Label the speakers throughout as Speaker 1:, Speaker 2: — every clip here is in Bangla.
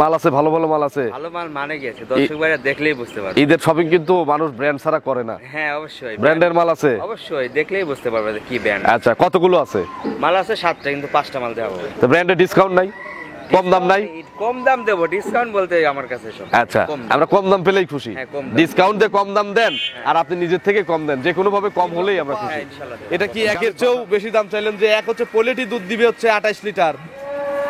Speaker 1: মাল আছে, ভালো ভালো মাল আছে।
Speaker 2: ভালো মাল মানে গেছে, দর্শক ভাইরা দেখলেই বুঝতে পারবে।
Speaker 1: ঈদের শপিং কিন্তু মানুষ ব্র্যান্ড ছাড়া করে না।
Speaker 2: হ্যাঁ অবশ্যই
Speaker 1: ব্র্যান্ডের মাল আছে,
Speaker 2: অবশ্যই দেখলেই বুঝতে পারবে যে কি ব্র্যান্ড।
Speaker 1: আচ্ছা কতগুলো আছে?
Speaker 2: মাল আছে 7টা, কিন্তু 5টা মাল দেওয়া হবে।
Speaker 1: তো ব্র্যান্ডের ডিসকাউন্ট নাই? কম দাম নাই?
Speaker 2: কম দাম দেবো, ডিসকাউন্ট বলতে আমার কাছে সব।
Speaker 1: আচ্ছা আমরা কম দাম পেলেই খুশি। ডিসকাউন্ট দিয়ে কম দাম দেন আর আপনি নিজের থেকে কম দেন, যে কোনো ভাবে কম হলেই আমরা খুশি। এটা কি একের চেয়েও বেশি দাম চাইলেন? যে এক হচ্ছে পোলেটি দুধ দিবে হচ্ছে 28 লিটার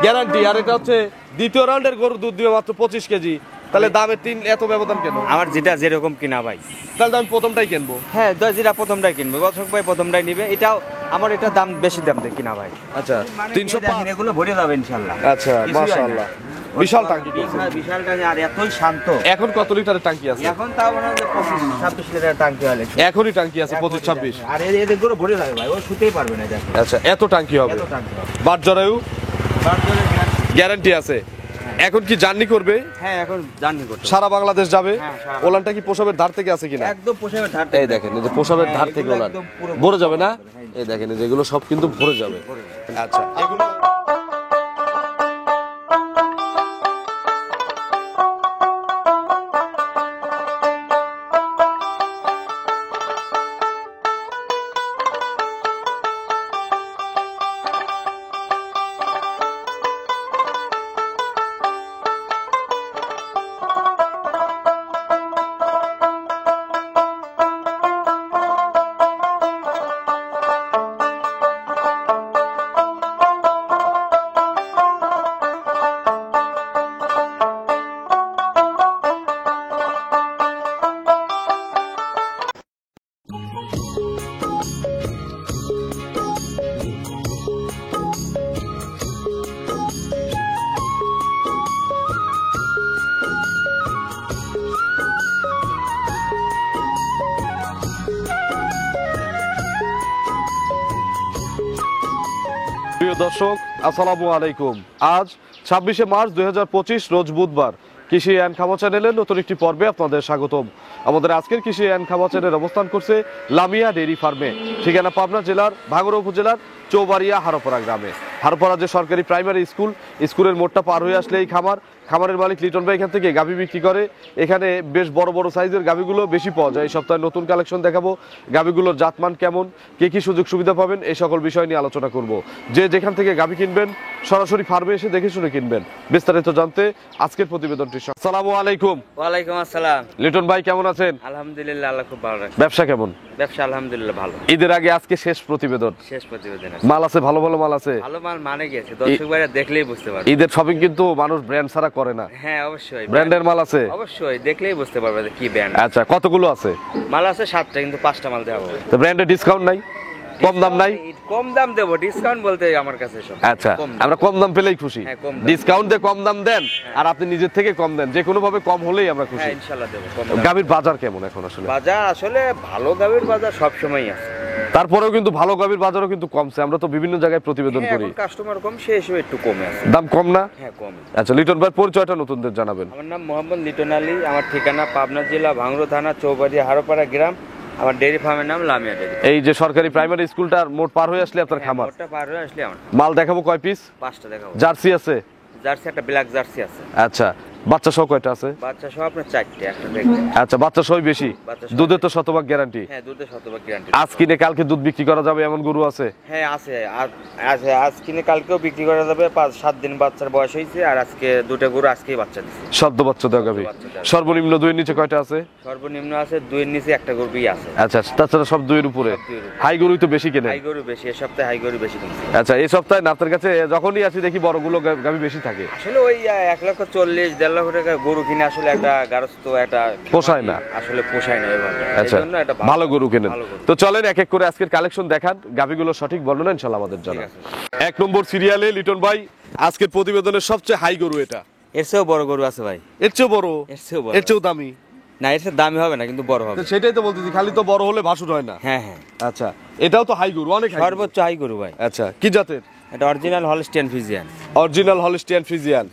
Speaker 1: গ্যারান্টি, আর এটা হচ্ছে দ্বিতীয় রাউন্ডের গরুর দুধ দিবে মাত্র 25 কেজি, তাহলে দামের এত ব্যবধান কেন?
Speaker 2: আমার যেটা যেরকম কিনা ভাই,
Speaker 1: তাহলে আমি প্রথমটাই কিনবো।
Speaker 2: হ্যাঁ যেটা প্রথমটাই কিনবো, দর্শক ভাই প্রথমটাই নিবে। এটাও আমার, এটা দাম বেশি দাম দিয়ে কিনা ভাই।
Speaker 1: আচ্ছা 305
Speaker 2: এগুলো ভরে যাবে ইনশাআল্লাহ।
Speaker 1: আচ্ছা মাশাআল্লাহ, বিশাল টাঙ্কি।
Speaker 2: বিশাল টাঙ্কি, আর এতই শান্ত।
Speaker 1: এখন কত লিটারের টাঙ্কি আছে?
Speaker 2: এখন তাও মনে হয় 25-26 লিটারের টাঙ্কি হলে
Speaker 1: এখনই টাঙ্কি আছে 25-26।
Speaker 2: আর এদের গুলো ভরে যাবে ভাই, ও শুতেই পারবে না। দেখো
Speaker 1: আচ্ছা এত টাঙ্কি হবে?
Speaker 2: এত টাঙ্কি হবে।
Speaker 1: বাট জরায়ু গ্যারান্টি আছে। এখন কি জার্নি করবে?
Speaker 2: হ্যাঁ এখন জার্নি করতে
Speaker 1: সারা বাংলাদেশ যাবে।
Speaker 2: হ্যাঁ, সারা
Speaker 1: ওলানটা কি পোশাবের ধার থেকে আছে কিনা?
Speaker 2: একদম পোশাকের ধার।
Speaker 1: এই দেখেন, এই যে পোশাকের ধার থেকে ওলান ভরে যাবে না? এই দেখেন, এই যেগুলো সব কিন্তু ভরে যাবে। আচ্ছা এগুলো প্রিয় দর্শক আসসালামু আলাইকুম। আজ 26শে মার্চ 2025 রোজ বুধবার। কৃষি অ্যান্ড খামার চ্যানেলের নতুন একটি পর্বে আপনাদের স্বাগতম। আমাদের আজকের কৃষি অ্যান্ড খামার চ্যানেল অবস্থান করছে লামিয়া ডেইরি ফার্মে, ঠিকানা পাবনা জেলার ভাঙ্গুড়া উপজেলার চৌবাড়িয়া হারোপাড়া গ্রামে। হারোপাড়া যে সরকারি প্রাইমারি স্কুলের মোড়টা পার হয়ে আসলে এই খামারের মালিক লিটন ভাই এখান থেকে গাভী বিক্রি করে। এখানে বেশ বড় বড় সাইজের গাভীগুলো বেশি পাওয়া যায়। এই সপ্তাহে নতুন কালেকশন দেখাবো, গাভীগুলোর জাতমান কেমন, কি সুযোগ সুবিধা পাবেন, এই সকল বিষয় নিয়ে আলোচনা করব। যে যেখান থেকে গাভী কিনবেন সরাসরি ফার্মে এসে দেখে শুনে কিনবেন। বিস্তারিত জানতে আজকের প্রতিবেদনটি। আসসালামু আলাইকুম।
Speaker 2: ওয়ালাইকুম আসসালাম।
Speaker 1: লিটন ভাই কেমন আছেন?
Speaker 2: আলহামদুলিল্লাহ, আল্লাহ খুব ভালো রাখছে।
Speaker 1: ব্যবসা কেমন?
Speaker 2: ব্যবসা আলহামদুলিল্লাহ ভালো।
Speaker 1: ঈদের আগে আজকে শেষ প্রতিবেদন। মাল আছে, ভালো ভালো মাল আছে।
Speaker 2: ভালো মাল মানে গেছে, দর্শক ভাইরা দেখলেই বুঝতে পারবে।
Speaker 1: ঈদের শপিং কিন্তু মানুষ ব্র্যান্ড ছাড়া করে না।
Speaker 2: হ্যাঁ অবশ্যই
Speaker 1: ব্র্যান্ডের মাল আছে,
Speaker 2: অবশ্যই দেখলেই বুঝতে পারবে যে কি ব্র্যান্ড।
Speaker 1: আচ্ছা কতগুলো আছে?
Speaker 2: মাল আছে 7টা, কিন্তু 5টা মাল দেওয়া হবে।
Speaker 1: তো ব্র্যান্ডের ডিসকাউন্ট নাই? কম দাম নাই?
Speaker 2: কম দাম দেবো, ডিসকাউন্ট বলতে আমার কাছে সব।
Speaker 1: আচ্ছা আমরা কম দাম পেলেই খুশি। ডিসকাউন্ট দিয়ে কম দাম দেন আর আপনি নিজের থেকে কম দেন, যে কোনো ভাবে কম হলেই আমরা খুশি।
Speaker 2: হ্যাঁ ইনশাআল্লাহ দেব।
Speaker 1: গাভীর বাজার কেমন এখন? আসলে
Speaker 2: বাজার আসলে ভালো গাভীর বাজার সব সময়ই আছে,
Speaker 1: তারপরেও কিন্তু ভালো গাভীর বাজারও কিন্তু কমছে। আমরা তো বিভিন্ন জায়গায় প্রতিবেদন করি,
Speaker 2: কাস্টমার কম, সেই হিসেবে একটু কমে আছে।
Speaker 1: দাম কম না?
Speaker 2: হ্যাঁ কম।
Speaker 1: আচ্ছা লিটন ভাই পরিচয়টা নতুনদের জানাবেন।
Speaker 2: আমার নাম মোহাম্মদ লিটন আলী, আমার ঠিকানা পাবনা জেলা ভাঙ্গুড়া থানা চৌবাড়িয়া হারোপাড়া গ্রাম। আমার ডেইরি ফার্মের নাম লামিয়া ডেইরি।
Speaker 1: এই যে সরকারি প্রাইমারি স্কুলটার মোড় পার হয়ে আসলে আপনার খামার?
Speaker 2: মোড়টা পার হয়ে আসলে আমার
Speaker 1: মাল দেখাবো। কয় পিস?
Speaker 2: 5টা দেখাবো।
Speaker 1: জার্সি আছে?
Speaker 2: জার্সি একটা ব্ল্যাক জার্সি আছে।
Speaker 1: আচ্ছা বাচ্চা সহ কয়টা আছে?
Speaker 2: বাচ্চা সহ আপনার 4টে, একটা দেখতে।
Speaker 1: আচ্ছা বাচ্চা সহ বেশি, দুধে তো শতভাগ গ্যারান্টি?
Speaker 2: হ্যাঁ দুধে শতভাগ গ্যারান্টি।
Speaker 1: আজ কিনে কালকে দুধ বিক্রি করা যাবে এমন গরু আছে?
Speaker 2: হ্যাঁ আছে, আজ কিনে কালকেও বিক্রি করা যাবে। 5-7 দিন বাচ্চার বয়স হয়েছে, আর আজকে দুটো গরু আজকেই বাচ্চা দিচ্ছে।
Speaker 1: সদ্য বাচ্চা দেওয়া গাভী। সর্বনিম্ন 2 এর নিচে কয়টা আছে?
Speaker 2: সর্বনিম্ন আছে 2 এর নিচে একটা গরুই আছে।
Speaker 1: আচ্ছা তাছাড়া সব 2 এর উপরে? হাই গরুই তো বেশি কেনে?
Speaker 2: হাই গরু বেশি, এই সপ্তাহে হাই গরু বেশি কিনছে।
Speaker 1: আচ্ছা এই সপ্তাহে আপনার কাছে যখনই আসি দেখি বড়গুলো গাভী বেশি থাকে।
Speaker 2: আসলে ওই 1,40,000-1.5 লাখ টাকা গরু কিনে আসলে একটা গারস্থ একটা
Speaker 1: পোষায় না,
Speaker 2: আসলে পোষায় না এভাবে।
Speaker 1: আচ্ছা ভালো গরু কেনেন। তো চলেন এক এক করে আজকের কালেকশন দেখান, গাভীগুলো সঠিক বর্ণনা ইনশাআল্লাহ আমাদের জানান। 1 নম্বর সিরিয়ালে লিটন ভাই আজকের প্রতিবেদনের সবচেয়ে হাই গরু এটা।
Speaker 2: এর চেয়েও বড় গরু আছে ভাই।
Speaker 1: এর চেয়েও বড়? এর চেয়েও দামি?
Speaker 2: না এর চেয়ে দামি হবে না, কিন্তু বড় হবে।
Speaker 1: সেটাই তো বলতেছি, খালি তো বড় হলে ভাসুর হয় না।
Speaker 2: হ্যাঁ হ্যাঁ।
Speaker 1: আচ্ছা এটাও তো হাই গরু, অনেক
Speaker 2: সর্বোচ্চ হাই গরু ভাই।
Speaker 1: আচ্ছা কি জাতের?
Speaker 2: এটা original Holstein Friesian.
Speaker 1: Original Holstein Friesian.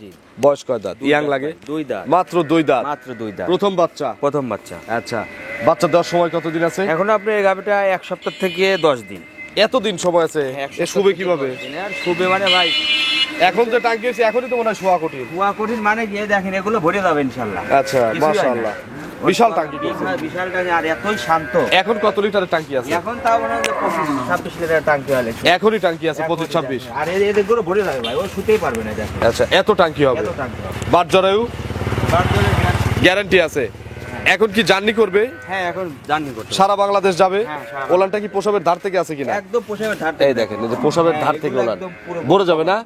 Speaker 1: বয়স কয় দাঁত? ইয়াং লাগে?
Speaker 2: 2 দাঁত।
Speaker 1: মাত্র 2 দাঁত?
Speaker 2: মাত্র 2 দাঁত।
Speaker 1: প্রথম বাচ্চা?
Speaker 2: প্রথম বাচ্চা।
Speaker 1: আচ্ছা বাচ্চা দেওয়ার সময় কতদিন আছে?
Speaker 2: এখন আপনি এই গাভীটা 1 সপ্তাহ থেকে 10 দিন।
Speaker 1: এতদিন সময় আছে, এ শুবে কিভাবে?
Speaker 2: আর শুবে মানে ভাই
Speaker 1: এখন যে টাঙ্কি আছে এখনই তো মনে হয় শোয়া কঠিন।
Speaker 2: কুয়া কঠিন মানে গিয়ে দেখেন এগুলো ভরে যাবে ইনশাল্লাহ।
Speaker 1: আচ্ছা,
Speaker 2: কিছুই হয় না।
Speaker 1: মাশাআল্লাহ, বিশাল টাঙ্কি করছে।
Speaker 2: বিশাল টাঙ্কি আর এতই শান্ত।
Speaker 1: এখন কত লিটারের টাঙ্কি আছে?
Speaker 2: এখন তাও মনে হয় 25-26 লিটার টাঙ্কি হলে
Speaker 1: এখনই টাঙ্কি আছে 25-26।
Speaker 2: আর এদের গুলো ভরে যাবে ভাই, ও শুতেই পারবে না দেখেন।
Speaker 1: আচ্ছা, এত টাঙ্কি হবে।
Speaker 2: এত টাঙ্কি হবে।
Speaker 1: বাট জরায়ু
Speaker 2: বারজনের guarantee।
Speaker 1: গ্যারান্টি আছে। এখন কি জার্নি করবে?
Speaker 2: হ্যাঁ এখন জার্নি করতে
Speaker 1: সারা বাংলাদেশ যাবে?
Speaker 2: হ্যাঁ, সারা
Speaker 1: ওলানটা কি পোশাবের ধার থেকে আছে কিনা?
Speaker 2: একদম পোষাবে ধার
Speaker 1: এই দেখেন, এই যে পোশাবের ধার থেকে
Speaker 2: এগুলো
Speaker 1: ওলান
Speaker 2: একদম পুরো
Speaker 1: ভরে যাবে না?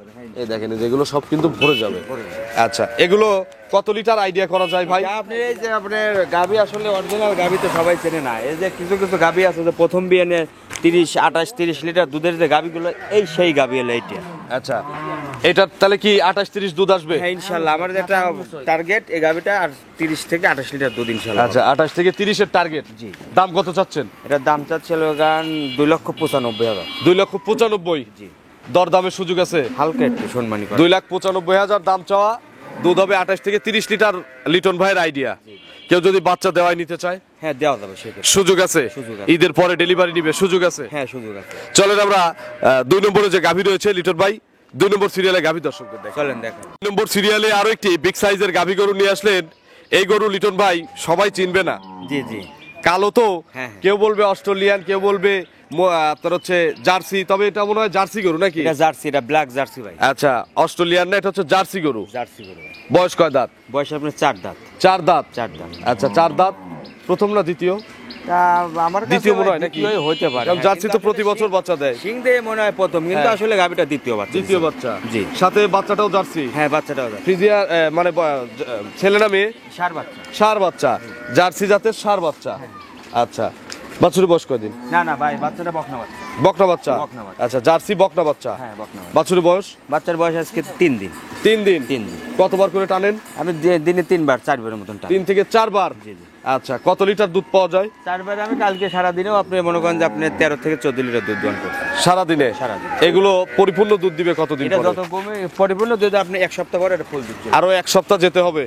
Speaker 1: এই দেখেন, এই যেগুলো সব কিন্তু ভরে যাবে। আচ্ছা, এগুলো কত লিটার আইডিয়া করা যায় ভাই?
Speaker 2: আপনি এই যে আপনার গাবি আসলে অরিজিনাল গাবি তো সবাই চেনে না। এই যে কিছু কিছু গাবি আছে যে প্রথম বিয়ে নিয়ে 30-28-30 লিটার দুধের যে গাবিগুলো, এই সেই গাবি হলো এইটা।
Speaker 1: আচ্ছা, এটা তাহলে কি 28-30 দুধ আসবে?
Speaker 2: হ্যাঁ ইনশাল্লাহ, আমার একটা টার্গেট এই গাবিটা আর 30 থেকে 28 লিটার দুধ ইনশাল্লাহ।
Speaker 1: আচ্ছা, 28 থেকে 30 এর টার্গেট।
Speaker 2: জি।
Speaker 1: দাম কত চাচ্ছেন?
Speaker 2: এটার দাম চাচ্ছিল গান 2,95,000।
Speaker 1: 2,95,000।
Speaker 2: জি।
Speaker 1: দরদামের সুযোগ আছে?
Speaker 2: হালকা একটু সম্মানী করে।
Speaker 1: 2,95,000 দাম চাওয়া। দুধ হবে 28 থেকে 30 লিটার। লিটন ভাইয়ের আইডিয়া। কেউ যদি বাচ্চা দেওয়াই নিতে চায়
Speaker 2: হ্যাঁ দেওয়া যাবে সেক্ষেত্রে।
Speaker 1: সুযোগ আছে?
Speaker 2: সুযোগ আছে।
Speaker 1: ঈদের পরে ডেলিভারি নিবে, সুযোগ আছে?
Speaker 2: হ্যাঁ সুযোগ আছে।
Speaker 1: চলেন আমরা 2 নম্বরে যে গাভী রয়েছে লিটন ভাই, 2 নম্বর সিরিয়ালে গাভী দর্শকদের দেখেন।
Speaker 2: চলেন দেখেন।
Speaker 1: 2 নম্বর সিরিয়ালে আরো একটি বিগ সাইজের গাভী গরু নিয়ে আসলেন। এই গরু লিটন ভাই সবাই চিনবে না,
Speaker 2: জি জি।
Speaker 1: কালো তো।
Speaker 2: হ্যাঁ।
Speaker 1: কেউ বলবে অস্ট্রেলিয়ান, কেউ বলবে আপনার হচ্ছে জার্সি, তবে এটা মনে হয় জার্সি গরু নাকি?
Speaker 2: এটা জার্সি, এটা ব্ল্যাক জার্সি ভাই।
Speaker 1: আচ্ছা, অস্ট্রেলিয়ান না, এটা হচ্ছে জার্সি গরু।
Speaker 2: জার্সি গরু।
Speaker 1: বয়স কয় দাঁত?
Speaker 2: বয়স আপনার 4 দাঁত।
Speaker 1: 4 দাঁত।
Speaker 2: 4 দাঁত।
Speaker 1: আচ্ছা, 4 দাঁত। প্রথম না দ্বিতীয়?
Speaker 2: তা আমার কাছে
Speaker 1: দ্বিতীয় মনে হয় নাকি?
Speaker 2: দ্বিতীয়ই হইতে পারে।
Speaker 1: কারণ জার্সি তো প্রতি বছর বাচ্চা দেয়।
Speaker 2: সিং দিয়ে মনে হয় প্রথম, কিন্তু
Speaker 1: হ্যাঁ।
Speaker 2: আসলে গাবিটা দ্বিতীয় বাচ্চা।
Speaker 1: দ্বিতীয় বাচ্চা।
Speaker 2: জি।
Speaker 1: সাথে বাচ্চাটাও জার্সি।
Speaker 2: হ্যাঁ বাচ্চাটাও জার্সি।
Speaker 1: ফ্রিজিয়া মানে ছেলে না মেয়ে?
Speaker 2: ষাঁড় বাচ্চা।
Speaker 1: ষাঁড় বাচ্চা। জার্সি জাতের ষাঁড় বাচ্চা। আচ্ছা, বাছুরের বয়স কয়দিন?
Speaker 2: না না ভাই, বাচ্চাটা বকনা বাচ্চা।
Speaker 1: বকনা বাচ্চা।
Speaker 2: বকনা বাচ্চা।
Speaker 1: আচ্ছা, জার্সি বকনা বাচ্চা।
Speaker 2: হ্যাঁ বকনা বাচ্চা।
Speaker 1: বাছুরের বয়স?
Speaker 2: বাচ্চার বয়স আজকে 3 দিন।
Speaker 1: 3 দিন।
Speaker 2: 3 দিন।
Speaker 1: কতবার করে টানেন?
Speaker 2: আমি দিনে 3 বার 4 বারের মতন টানি।
Speaker 1: 3 থেকে 4 বার।
Speaker 2: জি জি।
Speaker 1: আচ্ছা, কত লিটার দুধ পাওয়া যায়?
Speaker 2: 4 বারে আমি কালকে সারা দিনেও আপনি মনে করেন যে আপনি 13 থেকে 14 লিটার দুধ দোয়ান করছেন
Speaker 1: সারাদিনে?
Speaker 2: সারাদিন।
Speaker 1: এগুলো পরিপূর্ণ দুধ দিবে কতদিন
Speaker 2: এটা
Speaker 1: পরে?
Speaker 2: যত কমে পরিপূর্ণ দুধ আপনি 1 সপ্তাহ পরে এটা ফুল দুধ চলে।
Speaker 1: আরো 1 সপ্তাহ যেতে হবে।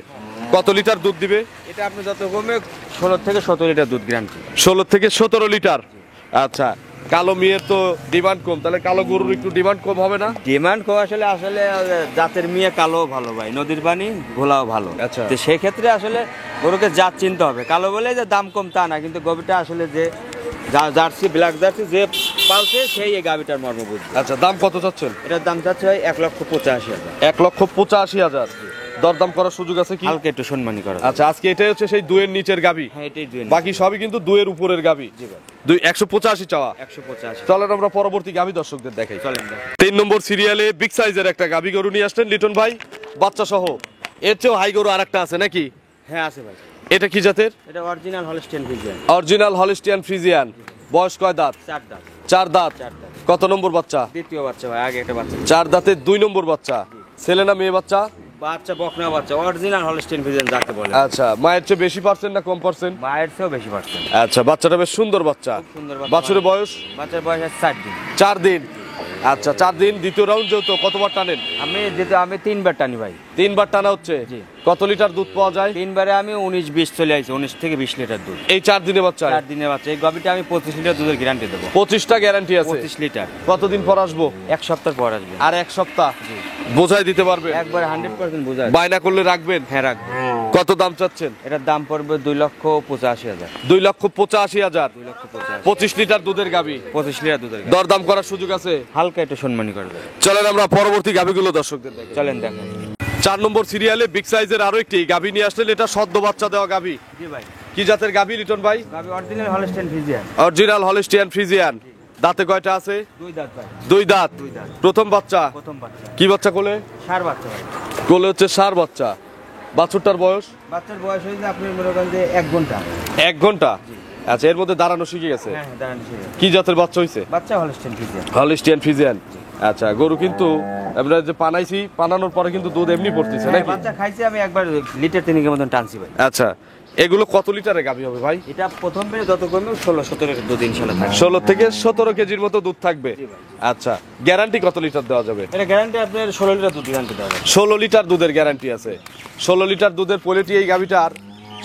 Speaker 1: কত লিটার দুধ দিবে?
Speaker 2: এটা আপনি যত কমে 16 থেকে 17 লিটার দুধ গ্যারান্টি।
Speaker 1: 16 থেকে 17 লিটার। আচ্ছা, কালো মেয়ের তো ডিমান্ড কম, তাহলে কালো গরুর একটু ডিমান্ড কম হবে না?
Speaker 2: ডিমান্ড কম আসলে আসলে জাতের মেয়ে কালো ভালো ভাই, নদীর পানি ঘোলাও ভালো।
Speaker 1: আচ্ছা।
Speaker 2: তো সেই ক্ষেত্রে আসলে গরুকে জাত চিনতে হবে। কালো বলে যে দাম কম তা না, কিন্তু গরুটা আসলে যে জার্সি ব্ল্যাক জার্সি যে পালছে সেই এই গাবিটার মর্ম বুঝবে।
Speaker 1: আচ্ছা, দাম কত চাচ্ছেন?
Speaker 2: এটার দাম চাচ্ছে ভাই 1,85,000।
Speaker 1: 1,85,000। দরদাম করার সুযোগ আছে কি?
Speaker 2: হালকা একটু সম্মানী করা।
Speaker 1: আচ্ছা, আজকে এটাই হচ্ছে সেই 2 এর নিচের গাবি।
Speaker 2: হ্যাঁ এটাই দুই।
Speaker 1: বাকি সবই কিন্তু 2 এর উপরের গাবি।
Speaker 2: জি ভাই।
Speaker 1: 185 চাওয়া।
Speaker 2: 185।
Speaker 1: চলেন আমরা পরবর্তী গাবি দর্শকদের দেখাই।
Speaker 2: চলেন দেখেন।
Speaker 1: 3 নম্বর সিরিয়ালে বিগ সাইজের একটা গাবি গরু নিয়ে আসলেন লিটন ভাই, বাচ্চা সহ। এর চেয়েও হাই গরু আরেকটা আছে নাকি?
Speaker 2: হ্যাঁ আছে ভাই।
Speaker 1: এটা কি জাতের?
Speaker 2: এটা original Holstein Friesian.
Speaker 1: Original Holstein Friesian. বয়স কয় দাঁত?
Speaker 2: 4 দাঁত।
Speaker 1: 4 দাঁত।
Speaker 2: 4 দাঁত।
Speaker 1: কত নম্বর বাচ্চা?
Speaker 2: দ্বিতীয় বাচ্চা ভাই, আগে একটা বাচ্চা।
Speaker 1: 4 দাঁতের 2 নম্বর বাচ্চা। ছেলে না মেয়ে বাচ্চা?
Speaker 2: বাচ্চা বকনা বাচ্চা, অরিজিনাল হলস্টেইন ফ্রিজিয়ান যাকে বলে।
Speaker 1: আচ্ছা, মায়ের চেয়ে বেশি পার্সেন্ট না কম পার্সেন্ট?
Speaker 2: মায়ের চেয়েও বেশি পার্সেন্ট।
Speaker 1: আচ্ছা, বাচ্চাটা বেশ সুন্দর বাচ্চা।
Speaker 2: খুব সুন্দর বাচ্চা।
Speaker 1: বাছুরের বয়স?
Speaker 2: বাচ্চার বয়স আছে 4 দিন।
Speaker 1: 4 দিন। আচ্ছা, 4 দিন। দ্বিতীয় রাউন্ড যেহেতু কতবার টানেন?
Speaker 2: আমি 3 বার টানি ভাই।
Speaker 1: 3 বার টানা হচ্ছে?
Speaker 2: জি।
Speaker 1: কত লিটার দুধ পাওয়া যায়?
Speaker 2: 3 বারে আমি 19-20 চলে আসছি, 19 থেকে 20 লিটার দুধ।
Speaker 1: এই 4 দিনে বাচ্চা?
Speaker 2: 4 দিনের বাচ্চা। এই গাবিটা আমি 25 লিটার দুধের গ্যারান্টি দেবো।
Speaker 1: 25টা গ্যারান্টি আছে?
Speaker 2: 25 লিটার।
Speaker 1: কতদিন পর আসবো?
Speaker 2: 1 সপ্তাহ পর আসবে।
Speaker 1: আর 1 সপ্তাহ বোঝাই দিতে পারবে?
Speaker 2: একবারে 100% বোঝা।
Speaker 1: বায়না করলে রাখবেন?
Speaker 2: হ্যাঁ রাখবো।
Speaker 1: কত দাম চাচ্ছেন?
Speaker 2: এটার দাম পড়বে 2,85,000।
Speaker 1: 2,85,000।
Speaker 2: 2,85,000।
Speaker 1: 25 লিটার দুধের গাবি।
Speaker 2: 25 লিটার দুধের গাবি।
Speaker 1: দরদাম করার সুযোগ আছে?
Speaker 2: হালকা একটু সম্মানী করবে।
Speaker 1: চলেন আমরা পরবর্তী গাবিগুলো দর্শকদের দেখাই।
Speaker 2: চলেন দেখেন।
Speaker 1: 4 নম্বর সিরিয়ালে বিগ সাইজের আরো একটি গাবি নিয়ে আসলেন। এটা সদ্য বাচ্চা দেওয়া গাবি।
Speaker 2: জি ভাই।
Speaker 1: কি জাতের গাবি লিটন ভাই?
Speaker 2: গাবি original Holstein Friesian.
Speaker 1: Original Holstein Friesian. দাঁতে কয়টা আছে?
Speaker 2: 2 দাঁত ভাই।
Speaker 1: 2 দাঁত।
Speaker 2: 2 দাঁত।
Speaker 1: প্রথম বাচ্চা?
Speaker 2: প্রথম বাচ্চা।
Speaker 1: কি বাচ্চা কোলে?
Speaker 2: ষাঁড় বাচ্চা ভাই।
Speaker 1: কোলে হচ্ছে ষাঁড় বাচ্চা। বাছুরটার বয়স?
Speaker 2: বাচ্চার বয়স হয়েছে আপনি মনে করেন যে 1 ঘন্টা।
Speaker 1: 1 ঘন্টা। আচ্ছা, এর মধ্যে দাঁড়ানো শিখে গেছে।
Speaker 2: হ্যাঁ দাঁড়ান ছিল।
Speaker 1: কি জাতের বাচ্চা হইছে?
Speaker 2: বাচ্চা হলস্টেইন ফ্রিজিয়ান।
Speaker 1: Holstein Friesian. আচ্ছা, গরু কিন্তু আমরা যে পানাইছি, পানানোর পরে কিন্তু দুধ এমনি পড়তেছে নাকি?
Speaker 2: বাচ্চা খাইছি আমি একবার লিটার 3 মতন টানছি ভাই।
Speaker 1: আচ্ছা, এগুলো কত লিটারের গাবি হবে ভাই?
Speaker 2: এটা প্রথম বেরে যত কমে 16-17 লিটার দুধ ইনশাআল্লাহ থাকবে।
Speaker 1: 16 থেকে 17 কেজির মতো দুধ থাকবে।
Speaker 2: জি ভাই।
Speaker 1: আচ্ছা, গ্যারান্টি কত লিটার দেওয়া যাবে?
Speaker 2: এটা গ্যারান্টি আপনার 16 লিটার দুধ গ্যারান্টি দেওয়া যাবে।
Speaker 1: 16 লিটার দুধের গ্যারান্টি আছে। 16 লিটার দুধের কোয়ালিটি এই গাবিটার।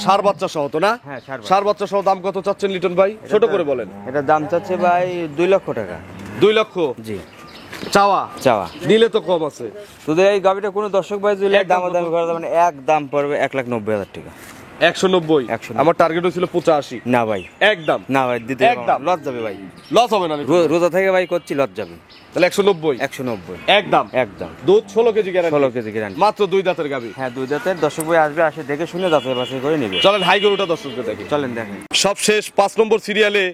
Speaker 1: ষাঁড় বাচ্চা সহ তো না?
Speaker 2: হ্যাঁ ষাঁড় বাচ্চা।
Speaker 1: ষাঁড় বাচ্চা সহ দাম কত চাচ্ছেন লিটন ভাই? ছোট করে বলেন।
Speaker 2: এটা দাম চাচ্ছে ভাই 2 লক্ষ টাকা।
Speaker 1: 2 লক্ষ
Speaker 2: জি
Speaker 1: চাওয়া
Speaker 2: চাওয়া।
Speaker 1: নিলে তো কম আছে।
Speaker 2: তোদের এই গাবিটা কোনো দর্শক ভাই যদি
Speaker 1: একদম
Speaker 2: দামাদামি করে মানে এক দাম পড়বে 1,90,000 টাকা।
Speaker 1: 190।
Speaker 2: 190
Speaker 1: আমার টার্গেট হয়েছিল 85।
Speaker 2: না ভাই,
Speaker 1: একদম
Speaker 2: না ভাই দিতে
Speaker 1: একদম।
Speaker 2: লস যাবে ভাই,
Speaker 1: লস হবে না
Speaker 2: রোজা থেকে ভাই করছি লস যাবে।
Speaker 1: তাহলে 190
Speaker 2: 190
Speaker 1: একদম।
Speaker 2: একদম।
Speaker 1: দুধ 16 কেজি গ্যারান্টি,
Speaker 2: 16 কেজি গ্যারান্টি,
Speaker 1: মাত্র 2 দাঁতের গাবি।
Speaker 2: হ্যাঁ 2 দাঁতের। দর্শক ভাই আসবে, আসে দেখে শুনে যাচাই বাছাই করে নেবে।
Speaker 1: চলেন হাই গরুটা দর্শকদের দেখি।
Speaker 2: চলেন দেখেন।
Speaker 1: সবশেষ 5 নম্বর সিরিয়ালে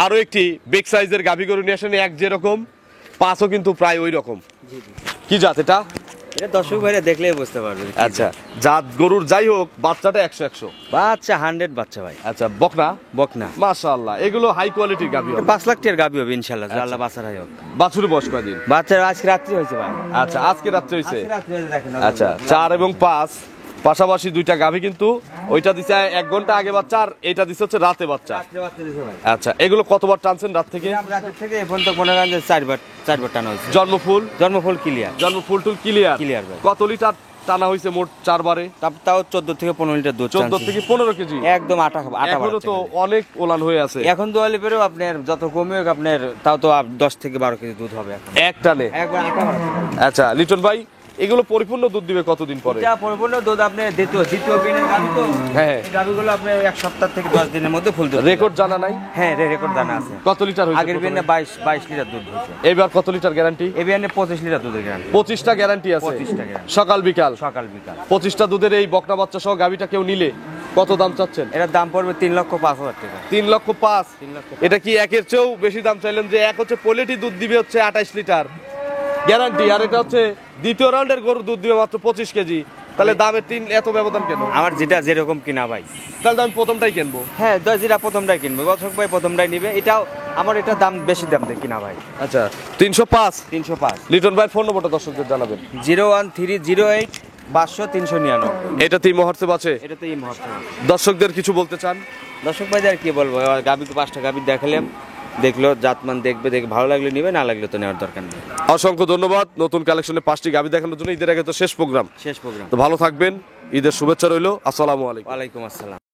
Speaker 1: আরো একটি বিগ সাইজের গাভি গরু নিয়ে আসেন। এক যেরকম পাঁচও কিন্তু প্রায় ওই রকম। কি জাত এটা?
Speaker 2: এটা দর্শক ভাইরা দেখলেই বুঝতে পারবে।
Speaker 1: আচ্ছা, জাত গরুর যাই হোক, বাচ্চাটা 100
Speaker 2: বাচ্চা 100 বাচ্চা ভাই।
Speaker 1: আচ্ছা, বকনা
Speaker 2: বকনা
Speaker 1: মাশাআল্লাহ, এগুলো হাই কোয়ালিটির গাভি হবে।
Speaker 2: 5 লাখ টাকার গাবি হবে ইনশাআল্লাহ, আল্লাহ বাচ্চার হোক।
Speaker 1: বাছুরের বয়স কয়দিন?
Speaker 2: বাচ্চার আজকে রাত্রি হয়েছে ভাই।
Speaker 1: আচ্ছা, আজকে রাত্রে হইছে।
Speaker 2: আজকে রাত্রি হয়েছে দেখেন।
Speaker 1: আচ্ছা, 4 এবং 5 পাশাপাশি দুইটা গাভি, কিন্তু ওইটা দিছে 1 ঘন্টা আগে বাচ্চা, আর এটা দিছে হচ্ছে রাতে বাচ্চা।
Speaker 2: রাত্রে বাচ্চা দিছে ভাই।
Speaker 1: আচ্ছা, এগুলো কতবার টানছেন রাত থেকে?
Speaker 2: রাত থেকে এখন তো মনে করেন যে 4বার টানা হয়েছে।
Speaker 1: জন্মফুল
Speaker 2: জন্মফল ক্লিয়ার,
Speaker 1: জন্মফুল টুল ক্লিয়ার
Speaker 2: ক্লিয়ার ভাই।
Speaker 1: কত লিটার টানা হয়েছে মোট 4 বারে?
Speaker 2: তাও 14 থেকে 15 লিটার দুধ।
Speaker 1: 14 থেকে 15 কেজি
Speaker 2: একদম আটা
Speaker 1: এখনো তো অনেক ওলান হয়ে আছে।
Speaker 2: এখন দোয়ালি পেরেও আপনার যত কমে হোক আপনার তাও তো 10 থেকে 12 কেজি দুধ হবে এখন
Speaker 1: এক টানে।
Speaker 2: একবার আটা বাড়াচ্ছে।
Speaker 1: আচ্ছা লিটন ভাই, এগুলো পরিপূর্ণ দুধ দিবে কতদিন পরে?
Speaker 2: যা পরিপূর্ণ দুধ আপনি দ্বিতীয় বিনের গাবি তো,
Speaker 1: হ্যাঁ।
Speaker 2: এই গাবিগুলো আপনি 1 সপ্তাহ থেকে 10 দিনের মধ্যে ফুল দুধ।
Speaker 1: রেকর্ড জানা নাই?
Speaker 2: হ্যাঁ রেকর্ড দানা আছে।
Speaker 1: কত লিটার হয়েছে?
Speaker 2: আগের বিনে 22 লিটার দুধ হয়েছে।
Speaker 1: এবার কত লিটার গ্যারান্টি?
Speaker 2: এই বিনে 25 লিটার দুধের গ্যারান্টি।
Speaker 1: 25টা গ্যারান্টি আছে।
Speaker 2: 25টা গ্যারান্টি।
Speaker 1: সকাল বিকাল
Speaker 2: সকাল বিকাল
Speaker 1: 25টা দুধের এই বকনা বাচ্চা সহ গাবিটা কেউ নিলে কত দাম চাচ্ছেন?
Speaker 2: এটার দাম পড়বে 3,05,000 টাকা।
Speaker 1: 3,05,000।
Speaker 2: 3,05,000
Speaker 1: এটা কি একের চেয়েও বেশি দাম চাইলেন? যে এক হচ্ছে পোলেটি দুধ দিবে হচ্ছে 28 লিটার গ্যারান্টি, আর এটা হচ্ছে দ্বিতীয় রাউন্ডের গরুর দুধ দিবে মাত্র 25 কেজি। তাহলে দামের এত ব্যবধান কেন?
Speaker 2: আমার যেটা যেরকম কিনা ভাই,
Speaker 1: তাহলে আমি প্রথমটাই কিনবো।
Speaker 2: হ্যাঁ যেটা প্রথমটাই কিনবে, দর্শক ভাই প্রথমটাই নিবে। এটাও আমার এটা দাম বেশি দাম দিয়ে কিনা ভাই।
Speaker 1: আচ্ছা, 305।
Speaker 2: 305।
Speaker 1: লিটন ভাইয়ের ফোন নম্বরটা দর্শকদের জানাবেন।
Speaker 2: 01308 500 399।
Speaker 1: এটাতেই মহর্ষে আছে।
Speaker 2: এটা তো এই মুহূর্তে
Speaker 1: দর্শকদের কিছু বলতে চান?
Speaker 2: দর্শক ভাই আর কি বলবো, গাবি তো 5টা গাবি দেখালাম, দেখলো জাতমান দেখবে, দেখে ভালো লাগলে নিবে, না লাগলে তো নেওয়ার দরকার নেই।
Speaker 1: অসংখ্য ধন্যবাদ। নতুন কালেকশনে 5টি গাবি দেখানোর জন্য ঈদের আগে তো শেষ প্রোগ্রাম।
Speaker 2: শেষ প্রোগ্রাম।
Speaker 1: তো ভালো থাকবেন, ঈদের শুভেচ্ছা রইল। আসসালামু আলাইকুম।
Speaker 2: ওয়ালাইকুম আসসালাম।